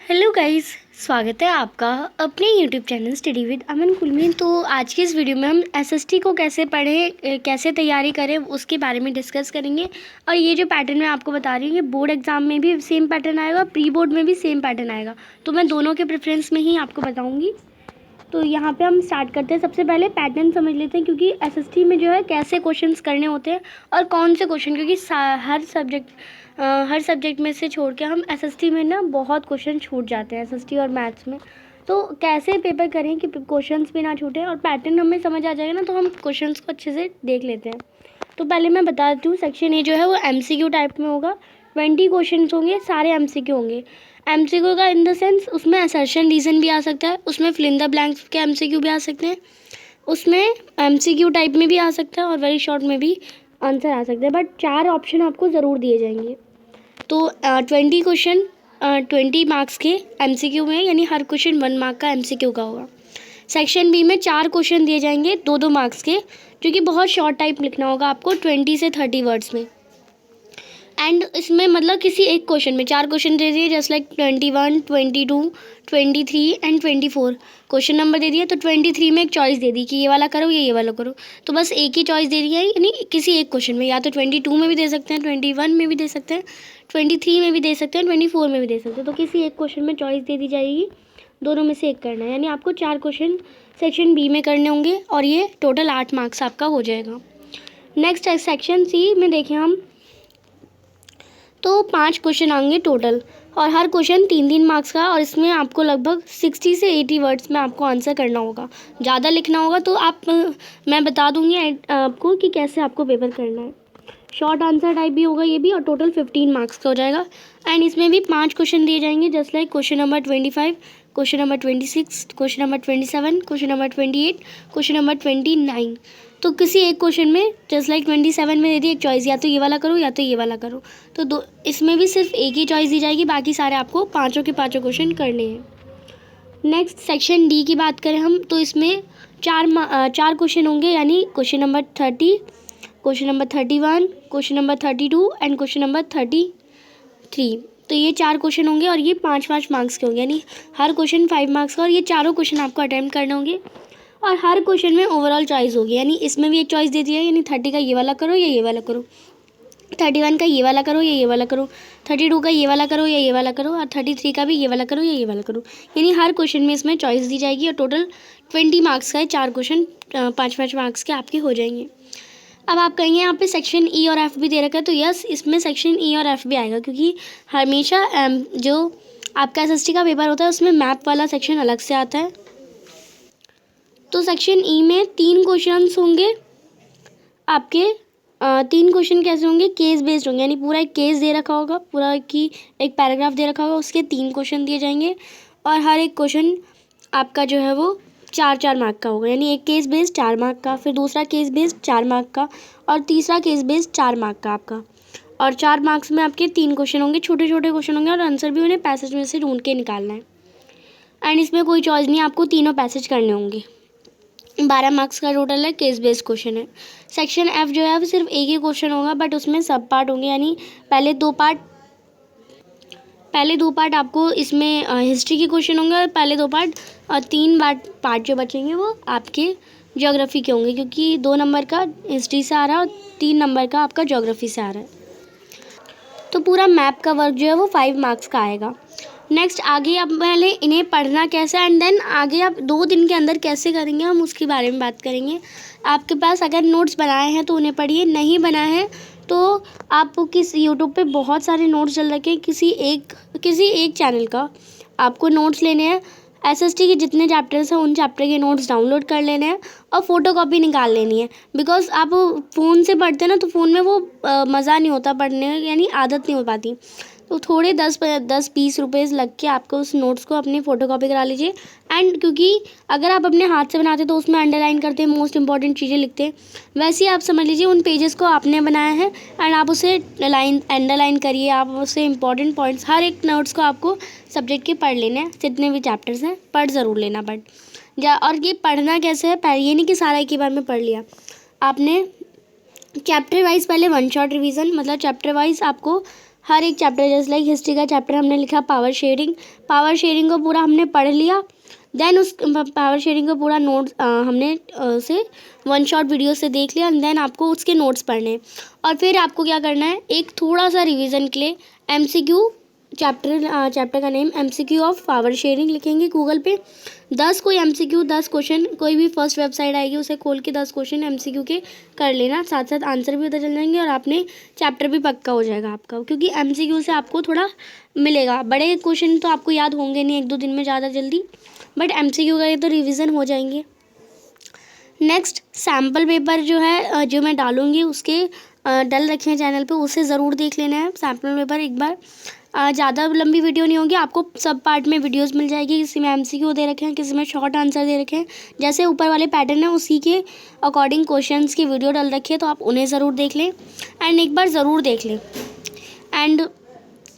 Hello guys, स्वागत है आपका अपने यूट्यूब चैनल स्टडी विद अमन कुलमीन। तो आज की इस वीडियो में हम एसएसटी को कैसे पढ़ें, कैसे तैयारी करें, उसके बारे में डिस्कस करेंगे। और ये जो पैटर्न मैं आपको बता रही हूँ, ये बोर्ड एग्जाम में भी सेम पैटर्न आएगा, प्री बोर्ड में भी सेम पैटर्न आएगा। तो मैं दोनों के प्रेफरेंस में ही आपको बताऊँगी। तो यहाँ पे हम स्टार्ट करते हैं। सबसे पहले पैटर्न समझ लेते हैं, क्योंकि एसएसटी में जो है कैसे क्वेश्चंस करने होते हैं और कौन से क्वेश्चन, क्योंकि हर सब्जेक्ट में से छोड़ के हम एसएसटी में ना बहुत क्वेश्चन छूट जाते हैं, एसएसटी और मैथ्स में। तो कैसे पेपर करें कि क्वेश्चंस भी ना छूटें और पैटर्न हमें समझ आ जाएगा ना, तो हम क्वेश्चंस को अच्छे से देख लेते हैं। तो पहले मैं बता देती हूँ, सेक्शन ए जो है वो एमसीक्यू टाइप में होगा। 20 क्वेश्चन होंगे, सारे एमसीक्यू होंगे। एमसीक्यू का इन द सेंस उसमें असर्शन रीज़न भी आ सकता है, उसमें फिल इन द ब्लैंक्स के एमसीक्यू भी आ सकते हैं, उसमें एमसीक्यू टाइप में भी आ सकता है और वेरी शॉर्ट में भी आंसर आ सकता है। बट 4 ऑप्शन आपको ज़रूर दिए जाएंगे। तो 20 क्वेश्चन 20 मार्क्स के एमसीक्यू में, यानी हर क्वेश्चन 1 मार्क का एमसीक्यू का होगा। सेक्शन बी में 4 क्वेश्चन दिए जाएंगे 2-2 मार्क्स के, जो कि बहुत शॉर्ट टाइप लिखना होगा आपको 20 से 30 वर्ड्स में। एंड इसमें मतलब किसी एक क्वेश्चन में 4 क्वेश्चन दे दिए, just like 21, 22, 23 and 24 question number दे दिया। तो 23 में एक चॉइस दे दी कि ये वाला करो या ये वाला करो, तो बस एक ही चॉइस दे दिया है, यानी किसी एक क्वेश्चन में। या तो 22 में भी दे सकते हैं, 21 में भी दे सकते हैं, 23 में भी दे सकते हैं, 24 में भी दे सकते हैं। तो किसी एक क्वेश्चन में चॉइस दे दी जाएगी, दोनों में से एक करना है। यानी आपको 4 क्वेश्चन सेक्शन बी में करने होंगे और ये टोटल 8 मार्क्स आपका हो जाएगा। नेक्स्ट सेक्शन सी में देखें हम, तो 5 क्वेश्चन आएंगे टोटल और हर क्वेश्चन 3-3 मार्क्स का। और इसमें आपको लगभग 60 से 80 वर्ड्स में आपको आंसर करना होगा। ज़्यादा लिखना होगा तो मैं बता दूंगी आपको कि कैसे आपको पेपर करना है। शॉर्ट आंसर टाइप भी होगा ये भी, और टोटल 15 मार्क्स का हो जाएगा। एंड इसमें भी 5 क्वेश्चन दिए जाएंगे, just like question number 25, question number 26, question number 27, question number 28, question number 29। तो किसी एक क्वेश्चन में जस्ट लाइक 27 में दे दी एक चॉइस, या तो ये वाला करो या तो ये वाला करो। तो इसमें भी सिर्फ एक ही चॉइस दी जाएगी, बाकी सारे आपको पाँचों के पाँचों क्वेश्चन करने हैं। नेक्स्ट सेक्शन डी की बात करें हम, तो इसमें 4 क्वेश्चन होंगे, यानी question number 30, question number 31, question number 32 and question number 33। तो ये 4 क्वेश्चन होंगे और ये 5-5 मार्क्स के होंगे, यानी हर क्वेश्चन 5 मार्क्स का। और ये चारों क्वेश्चन आपको अटेम्प्ट करने होंगे और हर क्वेश्चन में ओवरऑल चॉइस होगी, यानी इसमें भी एक चॉइस दे दी है, यानी 30 का ये वाला करो या ये वाला करो, 31 का ये वाला करो या ये वाला करो, 32 का ये वाला करो या ये वाला करो, और 33 का भी ये वाला करो या ये वाला करो। यानी हर क्वेश्चन में इसमें चॉइस दी जाएगी और टोटल 20 मार्क्स का है। 4 क्वेश्चन 5-5 मार्क्स के आपके हो जाएंगे। अब आप कहेंगे यहाँ पे सेक्शन ई और एफ भी दे रखा है, तो यस, इसमें सेक्शन ई और एफ भी आएगा, क्योंकि हमेशा जो आपका एसएसटी का पेपर होता है उसमें मैप वाला सेक्शन अलग से आता है। तो सेक्शन ई में 3 क्वेश्चन होंगे आपके। 3 क्वेश्चन कैसे होंगे, केस बेस्ड होंगे, यानी पूरा एक केस दे रखा होगा, पूरा की एक पैराग्राफ दे रखा होगा, उसके 3 क्वेश्चन दिए जाएंगे और हर एक क्वेश्चन आपका जो है वो 4-4 मार्क का होगा। यानी एक केस बेस्ड 4 मार्क का, फिर दूसरा केस बेस्ड 4 मार्क का और तीसरा केस बेस्ड 4 मार्क का आपका। और 4 मार्क्स में आपके 3 क्वेश्चन होंगे, छोटे छोटे क्वेश्चन होंगे और आंसर भी उन्हें पैसेज में से ढूंढ के निकालना है। एंड इसमें कोई चॉइस नहीं, आपको तीनों पैसेज करने होंगे। 12 मार्क्स का टोटल है, केस बेस्ड क्वेश्चन है। सेक्शन एफ जो है वो सिर्फ एक ही क्वेश्चन होगा, बट उसमें सब पार्ट होंगे, यानी पहले दो पार्ट आपको इसमें हिस्ट्री के क्वेश्चन होंगे और पहले 2 पार्ट, और 3 पार्ट जो बचेंगे वो आपके ज्योग्राफी के होंगे, क्योंकि 2 नंबर का हिस्ट्री से आ रहा है और 3 नंबर का आपका ज्योग्राफी से आ रहा है। तो पूरा मैप का वर्क जो है वो 5 मार्क्स का आएगा। नेक्स्ट आगे अब पहले इन्हें पढ़ना कैसे एंड देन आगे आप 2 दिन के अंदर कैसे करेंगे, हम उसके बारे में बात करेंगे। आपके पास अगर नोट्स बनाए हैं तो उन्हें पढ़िए, नहीं बनाए हैं तो आप यूट्यूब पे बहुत सारे नोट्स चल रखे हैं, किसी एक चैनल का आपको नोट्स लेने हैं। एसएसटी के जितने चैप्टर्स हैं उन चैप्टर के नोट्स डाउनलोड कर लेने हैं और फोटोकॉपी निकाल लेनी है, बिकॉज आप फ़ोन से पढ़ते हैं ना, तो फ़ोन में वो मज़ा नहीं होता पढ़ने में, यानी आदत नहीं हो पाती। तो थोड़े 10-20 रुपये लग के आपको उस नोट्स को अपनी फ़ोटोकॉपी करा लीजिए। एंड क्योंकि अगर आप अपने हाथ से बनाते तो उसमें अंडरलाइन करते हैं, मोस्ट इंपॉर्टेंट चीज़ें लिखते हैं, वैसे ही आप समझ लीजिए उन पेजेस को आपने बनाया है एंड आप उसे अंडरलाइन करिए, आप उसे इंपॉर्टेंट पॉइंट्स हर एक नोट्स को आपको सब्जेक्ट के पढ़ लेने हैं, जितने भी चैप्टर्स हैं पढ़ ज़रूर लेना। और ये पढ़ना कैसे है, ये नहीं कि सारा एक ही बार में पढ़ लिया, आपने चैप्टर वाइज पहले 1 शॉट रिवीजन, मतलब चैप्टर वाइज आपको हर एक चैप्टर, जैसे लाइक हिस्ट्री का चैप्टर हमने लिखा पावर शेयरिंग, पावर शेयरिंग को पूरा हमने पढ़ लिया। देन उस पावर शेयरिंग को पूरा नोट्स हमने से वन शॉट वीडियो से देख लिया। एंड देन आपको उसके नोट्स पढ़ने, और फिर आपको क्या करना है, एक थोड़ा सा रिवीजन के लिए एमसीक्यू चैप्टर का name MCQ of power sharing लिखेंगे गूगल पे। 10 कोई एमसीक्यू 10 क्वेश्चन, कोई भी फर्स्ट वेबसाइट आएगी उसे खोल के 10 क्वेश्चन एमसीक्यू के कर लेना, साथ साथ आंसर भी पता चल जाएंगे और आपने चैप्टर भी पक्का हो जाएगा आपका, क्योंकि एमसीक्यू से आपको थोड़ा मिलेगा। बड़े क्वेश्चन तो आपको याद होंगे नहीं 1-2 दिन में ज़्यादा जल्दी, बट एमसीक्यू का ये तो रिवीजन हो जाएंगे। नेक्स्ट सैम्पल पेपर जो है जो मैं डालूँगी उसके डल रखे हैं चैनल पे, उसे ज़रूर देख लेना है सैम्पल पेपर एक बार। ज़्यादा लंबी वीडियो नहीं होगी, आपको सब पार्ट में वीडियोस मिल जाएगी। किसी में एमसीक्यू दे रखे हैं, किसी में शॉर्ट आंसर दे रखे हैं, जैसे ऊपर वाले पैटर्न है उसी के अकॉर्डिंग क्वेश्चंस की वीडियो डाल रखी है, तो आप उन्हें ज़रूर देख लें एंड एक बार ज़रूर देख लें। एंड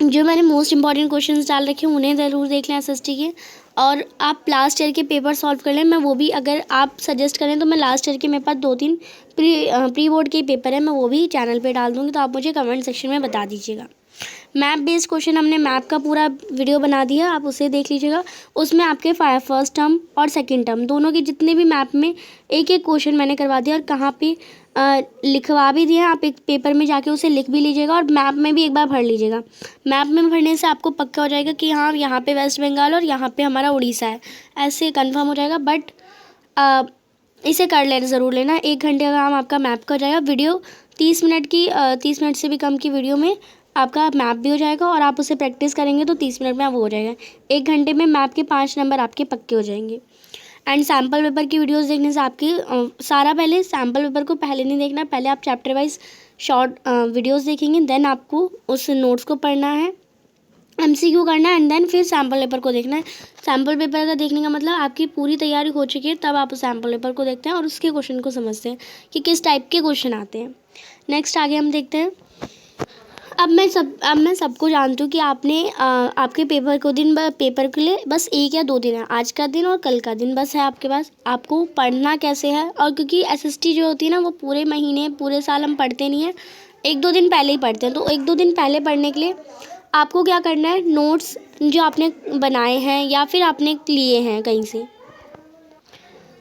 जो मैंने मोस्ट इंपॉर्टेंट क्वेश्चंस डाल रखे हैं उन्हें ज़रूर देख लें एसएसटी के। और आप लास्ट ईयर के पेपर सॉल्व कर लें, मैं वो भी अगर आप सजेस्ट करें तो मैं लास्ट ईयर के मेरे पास 2-3 प्री बोर्ड के पेपर है, मैं वो भी चैनल पे डाल दूँगी, तो आप मुझे कमेंट सेक्शन में बता दीजिएगा। मैप बेस्ड क्वेश्चन हमने मैप का पूरा वीडियो बना दिया, आप उसे देख लीजिएगा। उसमें आपके फर्स्ट टर्म और सेकंड टर्म दोनों के जितने भी मैप में एक एक क्वेश्चन मैंने करवा दिया और कहाँ पे लिखवा भी दिया। आप एक पेपर में जाके उसे लिख भी लीजिएगा और मैप में भी एक बार पढ़ लीजिएगा। मैप में पढ़ने से आपको पक्का हो जाएगा कि हाँ यहाँ पे वेस्ट बंगाल और यहाँ पे हमारा उड़ीसा है, ऐसे कंफर्म हो जाएगा। बट इसे कर लेना ज़रूर लेना, 1 घंटे का काम आपका मैप का हो जाएगा। वीडियो 30 मिनट की 30 मिनट से भी कम की वीडियो में आपका मैप भी हो जाएगा, और आप उसे प्रैक्टिस करेंगे तो 30 मिनट में वो हो जाएगा। 1 घंटे में मैप के 5 नंबर आपके पक्के हो जाएंगे। एंड सैम्पल पेपर की वीडियोस देखने से आपकी सारा, पहले सैम्पल पेपर को पहले नहीं देखना, पहले आप चैप्टर वाइज शॉर्ट वीडियोस देखेंगे, देन आपको उस नोट्स को पढ़ना है, एमसीक्यू करना है एंड देन फिर सैम्पल पेपर को देखना है। सैम्पल पेपर का देखने का मतलब आपकी पूरी तैयारी हो चुकी है, तब आप उस सैम्पल पेपर को देखते हैं और उसके क्वेश्चन को समझते हैं कि किस टाइप के क्वेश्चन आते हैं। नेक्स्ट आगे हम देखते हैं। अब मैं सबको जानती हूँ कि आपने आपके पेपर को पेपर के लिए बस 1 या 2 दिन है, आज का दिन और कल का दिन बस है आपके पास। आपको पढ़ना कैसे है, और क्योंकि एसएसटी जो होती है ना वो पूरे महीने पूरे साल हम पढ़ते नहीं हैं, 1-2 दिन पहले ही पढ़ते हैं। तो 1-2 दिन पहले पढ़ने के लिए आपको क्या करना है, नोट्स जो आपने बनाए हैं या फिर आपने लिए हैं कहीं से,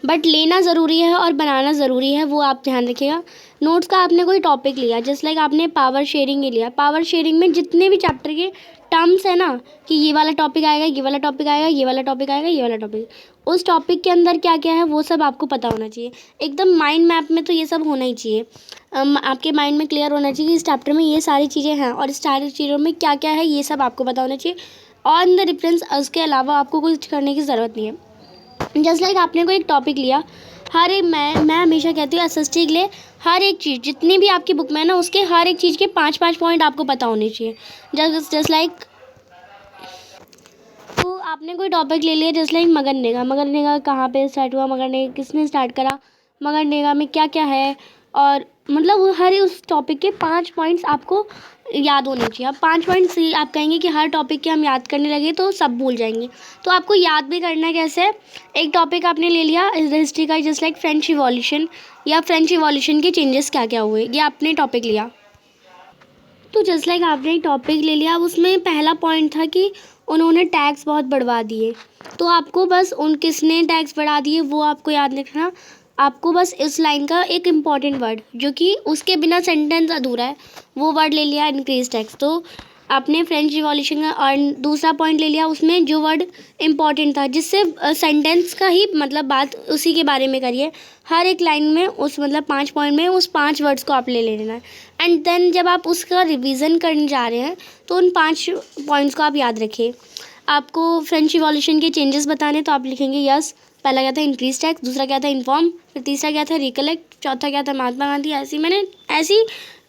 बट लेना ज़रूरी है और बनाना ज़रूरी है, वो आप ध्यान रखिएगा। नोट्स का आपने कोई टॉपिक लिया, जस्ट लाइक आपने पावर शेयरिंग ही लिया, पावर शेयरिंग में जितने भी चैप्टर के टर्म्स है ना कि ये वाला टॉपिक आएगा, ये वाला टॉपिक आएगा, ये वाला टॉपिक आएगा, ये वाला टॉपिक, उस टॉपिक के अंदर क्या क्या है वो सब आपको पता होना चाहिए। एकदम माइंड मैप में तो ये सब होना ही चाहिए, आपके माइंड में क्लियर होना चाहिए कि इस चैप्टर में ये सारी चीज़ें हैं और इस सारी चीज़ों में क्या क्या है, ये सब आपको पता होना चाहिए। ऑन द रेफरेंस उसके अलावा आपको कुछ करने की ज़रूरत नहीं है। जस्ट लाइक आपने कोई एक टॉपिक लिया, हर एक मैं हमेशा कहती हूँ एसएसटी के लिए हर एक चीज़ जितनी भी आपकी बुक में है ना उसके हर एक चीज़ के 5-5 पॉइंट आपको पता होने चाहिए। जस्ट लाइक तो आपने कोई टॉपिक ले लिया, जस्ट लाइक मगरनेगा कहाँ पे स्टार्ट हुआ, मगरनेगा किसने स्टार्ट करा, मगरनेगा में क्या क्या है, और मतलब हर उस टॉपिक के 5 पॉइंट्स आपको याद होने चाहिए। अब 5 पॉइंट्स आप कहेंगे कि हर टॉपिक के हम याद करने लगे तो सब भूल जाएंगे, तो आपको याद भी करना कैसे है। एक टॉपिक आपने ले लिया हिस्ट्री का, जस्ट लाइक फ्रेंच रिवॉल्यूशन या फ्रेंच रिवॉल्यूशन के चेंजेस क्या क्या हुए, ये आपने टॉपिक लिया। तो जस्ट लाइक आपने एक टॉपिक ले लिया, अब उसमें पहला पॉइंट था कि उन्होंने टैक्स बहुत बढ़वा दिए, तो आपको बस किसने टैक्स बढ़ा दिए वो आपको याद रखना। आपको बस इस लाइन का एक इम्पॉर्टेंट वर्ड जो कि उसके बिना सेंटेंस अधूरा है वो वर्ड ले लिया, इंक्रीज टैक्स। तो आपने फ्रेंच रिवॉल्यूशन का और दूसरा पॉइंट ले लिया, उसमें जो वर्ड इम्पॉर्टेंट था जिससे सेंटेंस का ही मतलब बात उसी के बारे में करिए। हर एक लाइन में उस मतलब 5 पॉइंट में उस 5 वर्ड्स को आप ले लेना है। एंड देन जब आप उसका रिवीजन करने जा रहे हैं तो उन 5 पॉइंट्स को आप याद रखिए। आपको फ्रेंच रिवॉल्यूशन के चेंजेस बताने तो आप लिखेंगे यस, पहला क्या था इंक्रीज टैक्स, दूसरा क्या था इन्फॉर्म, फिर तीसरा क्या था रिकलेक्ट, चौथा क्या था महात्मा गांधी। ऐसी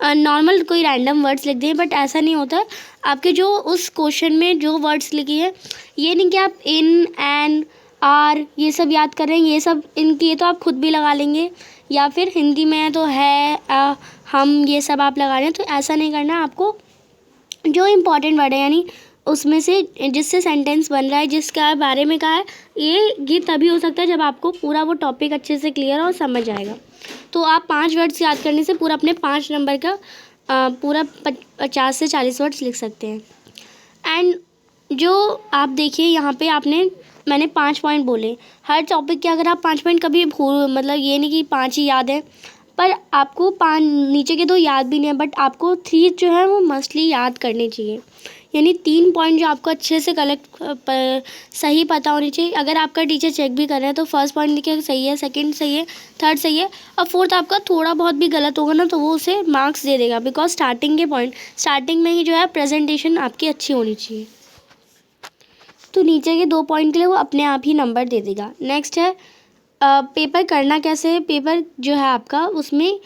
नॉर्मल कोई रैंडम वर्ड्स लिख दिए, बट ऐसा नहीं होता। आपके जो उस क्वेश्चन में जो वर्ड्स लिखी है, ये नहीं कि आप इन एन आर ये सब याद कर रहे हैं, ये सब इनकी ये तो आप खुद भी लगा लेंगे, या फिर हिंदी में है तो है हम ये सब आप लगा रहे हैं, तो ऐसा नहीं करना। आपको जो इम्पॉर्टेंट वर्ड है यानी उसमें से जिससे सेंटेंस बन रहा है, जिसका बारे में कहा है, ये तभी हो सकता है जब आपको पूरा वो टॉपिक अच्छे से क्लियर और समझ आएगा। तो आप 5 वर्ड्स याद करने से पूरा अपने 5 नंबर का पूरा 50 से 40 वर्ड्स लिख सकते हैं। एंड जो आप देखिए यहाँ पे मैंने 5 पॉइंट बोले। हर टॉपिक के अगर आप 5 पॉइंट कभी भूल, मतलब ये नहीं कि 5 ही याद है, पर आपको 5 नीचे के 2 याद भी नहीं है, बट आपको 3 जो है वो मस्टली याद करने चाहिए। यानी 3 पॉइंट जो आपको अच्छे से सही पता होनी चाहिए। अगर आपका टीचर चेक भी कर रहे हैं तो फर्स्ट पॉइंट लिखे सही है, सेकंड सही है, थर्ड सही है, और फोर्थ आपका थोड़ा बहुत भी गलत होगा ना तो वो उसे मार्क्स दे देगा। बिकॉज स्टार्टिंग में ही जो है प्रेजेंटेशन आपकी अच्छी होनी चाहिए। तो नीचे के 2 पॉइंट के लिए वो अपने आप ही नंबर दे देगा। नेक्स्ट है पेपर करना कैसे है। पेपर जो है आपका उसमें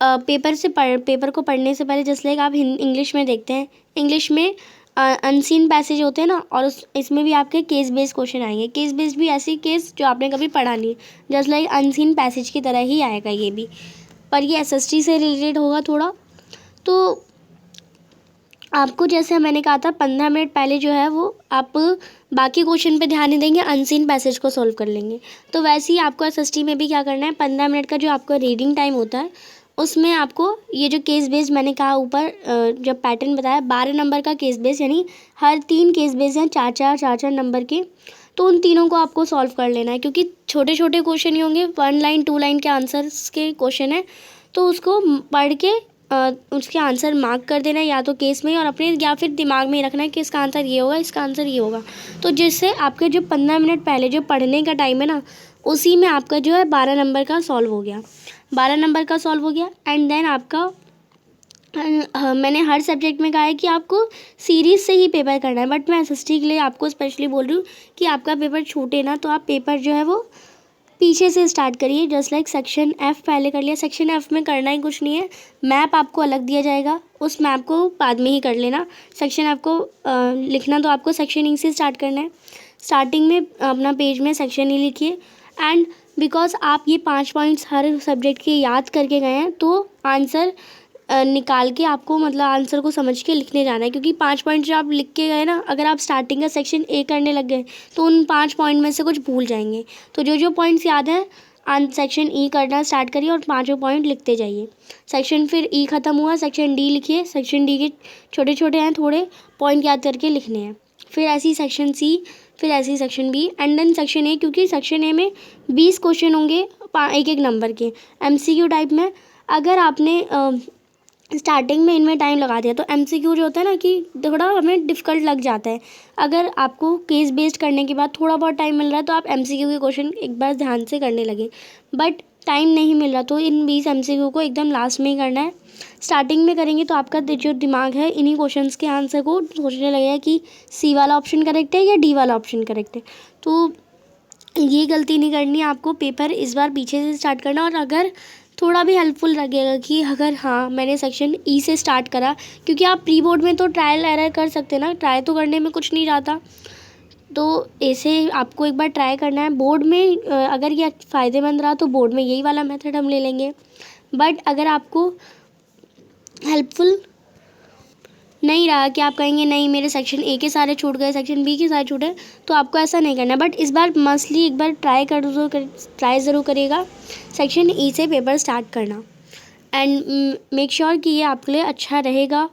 पेपर को पढ़ने से पहले जैसे लाइक आप इंग्लिश में देखते हैं, इंग्लिश में अनसीन पैसेज होते हैं ना, और इसमें भी आपके केस बेस्ड क्वेश्चन आएंगे। केस बेस्ड भी ऐसी केस जो आपने कभी पढ़ा नहीं, जस्ट लाइक अनसीन पैसेज की तरह ही आएगा ये भी, पर ये एसएसटी से रिलेटेड होगा थोड़ा। तो आपको जैसे मैंने कहा था 15 मिनट पहले जो है वो आप बाकी क्वेश्चन पे ध्यान नहीं देंगे, अनसीन पैसेज को सॉल्व कर लेंगे। तो वैसे ही आपको एसएसटी में भी क्या करना है, 15 मिनट का जो आपका रीडिंग टाइम होता है उसमें आपको ये जो केस बेस्ड मैंने कहा ऊपर जब पैटर्न बताया 12 नंबर का केस बेस, यानी हर 3 केस बेस हैं 4-4 नंबर के, तो उन तीनों को आपको सॉल्व कर लेना है। क्योंकि छोटे छोटे क्वेश्चन ही होंगे, 1 लाइन 2 लाइन के आंसर्स के क्वेश्चन है, तो उसको पढ़ के उसके आंसर मार्क कर देना है या तो केस में, और अपने या फिर दिमाग में ही रखना है कि इसका आंसर ये होगा, इसका आंसर ये होगा। तो जिससे आपके जो 15 मिनट पहले जो पढ़ने का टाइम है ना, उसी में आपका जो है 12 नंबर का सॉल्व हो गया, 12 नंबर का सॉल्व हो गया। एंड देन आपका मैंने हर सब्जेक्ट में कहा है कि आपको सीरीज़ से ही पेपर करना है, बट मैं एसएसटी के लिए आपको स्पेशली बोल रही हूँ कि आपका पेपर छूटे ना, तो आप पेपर जो है वो पीछे से स्टार्ट करिए। जस्ट लाइक सेक्शन एफ़ पहले कर लिया, सेक्शन एफ़ में करना ही कुछ नहीं है, मैप आपको अलग दिया जाएगा, उस मैप को बाद में ही कर लेना। सेक्शन एफ़ को लिखना तो आपको सेक्शन ई से स्टार्ट करना है। स्टार्टिंग में अपना पेज में सेक्शन ई लिखिए। एंड बिकॉज आप ये 5 पॉइंट्स हर सब्जेक्ट के याद करके गए हैं, तो आंसर निकाल के आपको मतलब आंसर को समझ के लिखने जाना है। क्योंकि 5 पॉइंट जो आप लिख के गए ना, अगर आप स्टार्टिंग का सेक्शन ए करने लग गए तो उन 5 पॉइंट में से कुछ भूल जाएंगे। तो जो पॉइंट्स याद है सेक्शन ई करना स्टार्ट करिए और 5 पॉइंट लिखते जाइए। सेक्शन फिर ई ख़त्म हुआ, सेक्शन डी लिखिए। सेक्शन डी के छोटे छोटे हैं, थोड़े पॉइंट याद करके लिखने हैं। फिर ऐसी सेक्शन सी, फिर ऐसी section B, and then section A. क्योंकि सेक्शन ए में 20 क्वेश्चन होंगे 1-1 नंबर के एमसीक्यू टाइप में। अगर आपने स्टार्टिंग में इनमें टाइम लगा दिया तो एमसीक्यू जो होता है ना कि थोड़ा हमें डिफ़िकल्ट लग जाता है। अगर आपको केस बेस्ड करने के बाद थोड़ा बहुत टाइम मिल रहा है तो आप एमसीक्यू के क्वेश्चन एक बार ध्यान से करने लगे, बट टाइम नहीं मिल रहा तो इन 20 एमसीक्यू को एकदम लास्ट में ही करना है। स्टार्टिंग में करेंगे तो आपका जो दिमाग है इन्हीं क्वेश्चंस के आंसर को सोचने लगेगा कि सी वाला ऑप्शन करेक्ट है या डी वाला ऑप्शन करेक्ट है। तो ये गलती नहीं करनी है आपको, पेपर इस बार पीछे से स्टार्ट करना। और अगर थोड़ा भी हेल्पफुल लगेगा कि अगर हाँ मैंने सेक्शन ई से स्टार्ट करा, क्योंकि आप प्री बोर्ड में तो ट्रायल एरर कर सकते हैं ना, ट्राई तो करने में कुछ नहीं जाता, तो ऐसे आपको एक बार ट्राई करना है। बोर्ड में अगर ये फ़ायदेमंद रहा तो बोर्ड में यही वाला मेथड हम ले लेंगे, बट अगर आपको हेल्पफुल नहीं रहा कि आप कहेंगे नहीं मेरे सेक्शन ए के सारे छूट गए, सेक्शन बी के सारे छूटे, तो आपको ऐसा नहीं करना। बट इस बार मस्टली एक बार ट्राई ज़रूर करिएगा सेक्शन ई से पेपर स्टार्ट करना, एंड मेक श्योर कि ये आपके लिए अच्छा रहेगा।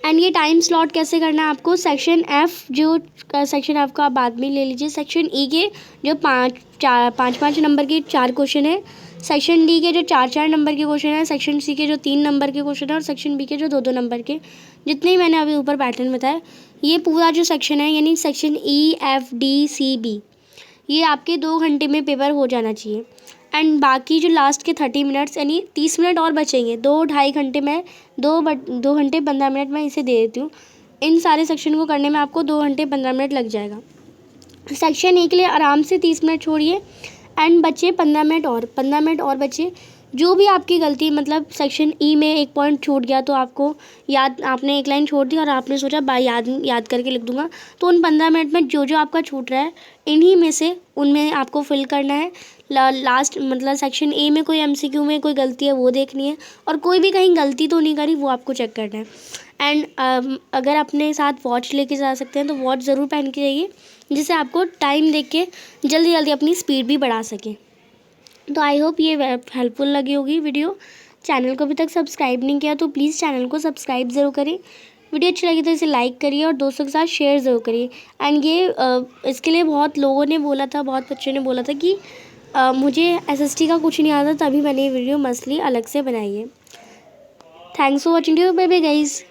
एंड ये टाइम स्लॉट कैसे करना है आपको, सेक्शन एफ़ जो सेक्शन एफ़ का आप बाद में ले लीजिए। सेक्शन ई के जो 5 नंबर के 4 क्वेश्चन है, सेक्शन डी के जो 4 नंबर के क्वेश्चन है, सेक्शन सी के जो 3 नंबर के क्वेश्चन है, और सेक्शन बी के जो 2 नंबर के, जितने ही मैंने अभी ऊपर पैटर्न बताया, ये पूरा जो सेक्शन है यानी section E F D C B, ये आपके 2 घंटे में पेपर हो जाना चाहिए। एंड बाकी जो लास्ट के 30 मिनट्स यानी 30 मिनट और बचेंगे, 2-2.5 घंटे में 2 घंटे 15 मिनट मैं इसे दे देती हूँ। इन सारे सेक्शन को करने में आपको 2 घंटे 15 मिनट लग जाएगा। सेक्शन ए के लिए आराम से 30 मिनट छोड़िए, एंड बचे 15 मिनट और बचे। जो भी आपकी गलती, मतलब सेक्शन ई में 1 पॉइंट छूट गया तो आपको आपने 1 लाइन छोड़ दी और आपने सोचा याद करके लिख दूंगा, तो उन 15 मिनट में जो आपका छूट रहा है इन्हीं में से उनमें आपको फिल करना है। लास्ट मतलब सेक्शन ए में कोई एमसीक्यू में कोई गलती है वो देखनी है, और कोई भी कहीं गलती तो नहीं करी वो आपको चेक करना है। एंड अगर अपने साथ वॉच लेके जा सकते हैं तो वॉच ज़रूर पहन के जाइए, जिससे आपको टाइम देख के जल्दी अपनी स्पीड भी बढ़ा सकें। तो आई होप ये हेल्पफुल लगी होगी वीडियो। चैनल को अभी तक सब्सक्राइब नहीं किया तो प्लीज़ चैनल को सब्सक्राइब ज़रूर करें। वीडियो अच्छी लगी तो इसे लाइक करिए और दोस्तों के साथ शेयर ज़रूर करिए। एंड ये इसके लिए बहुत लोगों ने बोला था, बहुत बच्चों ने बोला था कि मुझे SST का कुछ नहीं आता, तभी मैंने ये वीडियो मसली अलग से बनाई है। Thanks for watching, bye bye guys.